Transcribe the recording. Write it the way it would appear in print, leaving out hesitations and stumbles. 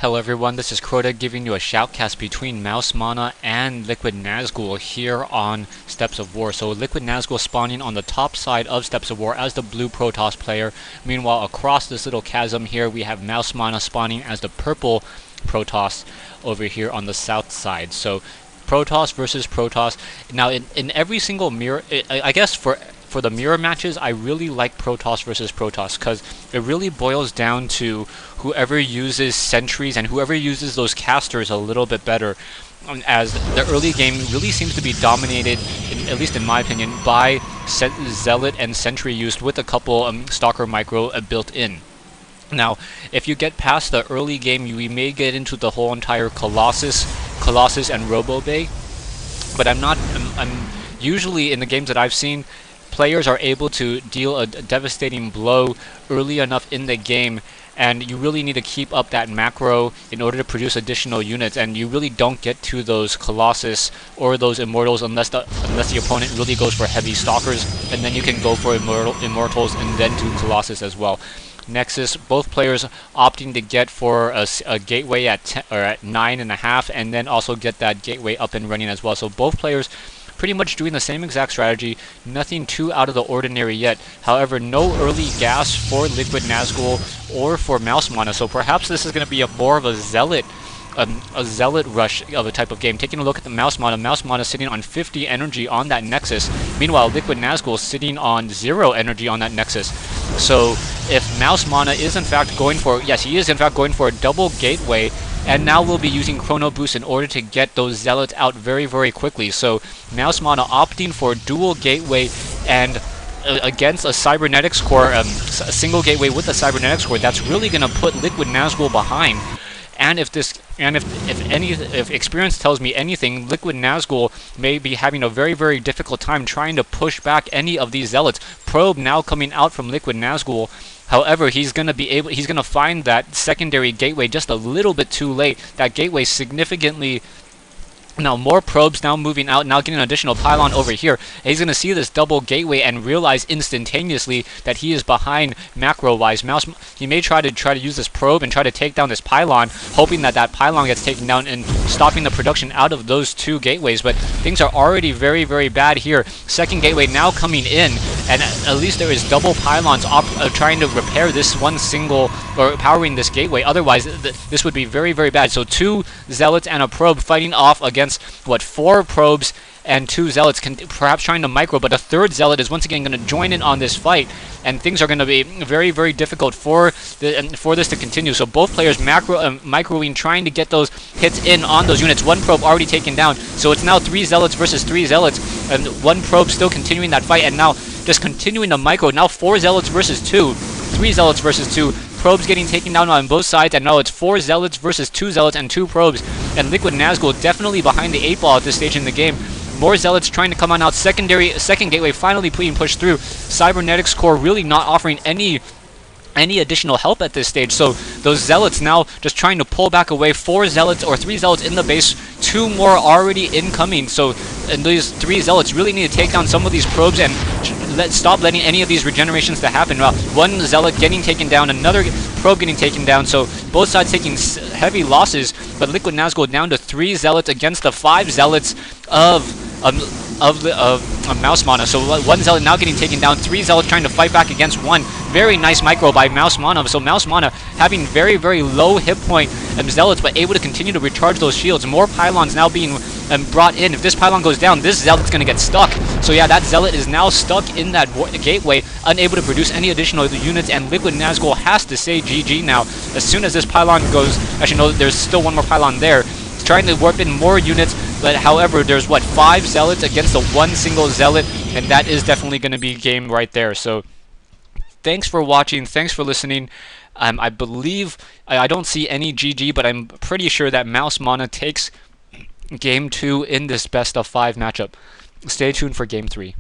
Hello everyone, this is Crota giving you a shoutcast between MouzMaNa and LiquidNazgul here on Steps of War. So LiquidNazgul spawning on the top side of Steps of War as the blue Protoss player. Meanwhile, across this little chasm here, we have MouzMaNa spawning as the purple Protoss over here on the south side. So Protoss versus Protoss. Now in every single mirror, I guess for the mirror matches, I really like Protoss versus Protoss because it really boils down to whoever uses sentries and whoever uses those casters a little bit better, as the early game really seems to be dominated, at least in my opinion, by Zealot and Sentry used with a couple Stalker Micro built in. Now, if you get past the early game, we may get into the whole entire Colossus and Robo Bay, but I'm usually in the games that I've seen, players are able to deal a devastating blow early enough in the game, and you really need to keep up that macro in order to produce additional units, and you really don't get to those Colossus or those Immortals unless the opponent really goes for heavy Stalkers, and then you can go for Immortals and then do Colossus as well. Nexus, both players opting to get for a gateway at 9.5, and then also get that gateway up and running as well. So both players pretty much doing the same exact strategy, nothing too out of the ordinary yet. However, no early gas for LiquidNazgul or for MouzMaNa, so perhaps this is going to be more of a Zealot rush of a type of game. Taking a look at the MouzMaNa sitting on 50 energy on that Nexus. Meanwhile, LiquidNazgul sitting on 0 energy on that Nexus. So if MouzMaNa is in fact going for, yes, he is in fact going for a double gateway, and now we'll be using Chrono Boost in order to get those Zealots out very, very quickly. So MouzMaNa opting for dual gateway and against a Cybernetics core, a single gateway with a Cybernetics core, that's really going to put LiquidNazgul behind. And if experience tells me anything, LiquidNazgul may be having a very, very difficult time trying to push back any of these Zealots. Probe now coming out from LiquidNazgul. However, he's gonna find that secondary gateway just a little bit too late. That gateway significantly. Now more probes now moving out, now getting an additional pylon over here. And he's going to see this double gateway and realize instantaneously that he is behind macro-wise. He may try to use this probe and try to take down this pylon, hoping that that pylon gets taken down and stopping the production out of those two gateways. But things are already very, very bad here. Second gateway now coming in, and at least there is double pylons trying to repair this one single, or powering this gateway. Otherwise, this would be very, very bad. So 2 Zealots and a probe fighting off against, what, 4 probes and 2 Zealots, perhaps trying to micro, but a 3rd Zealot is once again going to join in on this fight, and things are going to be very, very difficult for this to continue. So both players microing, trying to get those hits in on those units. 1 probe already taken down, so it's now 3 Zealots versus 3 Zealots, and 1 probe still continuing that fight, and now just continuing to micro. Now 4 Zealots versus 2, 3 Zealots versus 2. Probes getting taken down on both sides, and now it's 4 Zealots versus 2 Zealots and 2 probes, and LiquidNazgul definitely behind the 8 ball at this stage in the game. More Zealots trying to come on out. Second gateway finally being pushed through. Cybernetics core really not offering any additional help at this stage, so those Zealots now just trying to pull back away. 4 Zealots or 3 Zealots in the base, 2 more already incoming, and these 3 Zealots really need to take down some of these probes and stop letting any of these regenerations to happen. Well, 1 Zealot getting taken down, another probe getting taken down, so both sides taking heavy losses, but LiquidNazgul down to 3 Zealots against the 5 Zealots of MouzMaNa. So 1 Zealot now getting taken down, 3 Zealots trying to fight back against 1. Very nice micro by MouzMaNa. So MouzMaNa having very, very low hit point Zealots, but able to continue to recharge those shields. More pylons now being brought in. If this pylon goes down, this Zealot's going to get stuck. So yeah, that Zealot is now stuck in that gateway, unable to produce any additional units, and LiquidNazgul has to say GG now. As soon as this pylon goes, actually no, there's still 1 more pylon there. It's trying to warp in more units, but however, there's what, 5 Zealots against the 1 single Zealot, and that is definitely going to be game right there. So thanks for watching, thanks for listening. I believe, I don't see any GG, but I'm pretty sure that MouzMaNa takes Game 2 in this best of 5 matchup. Stay tuned for Game 3.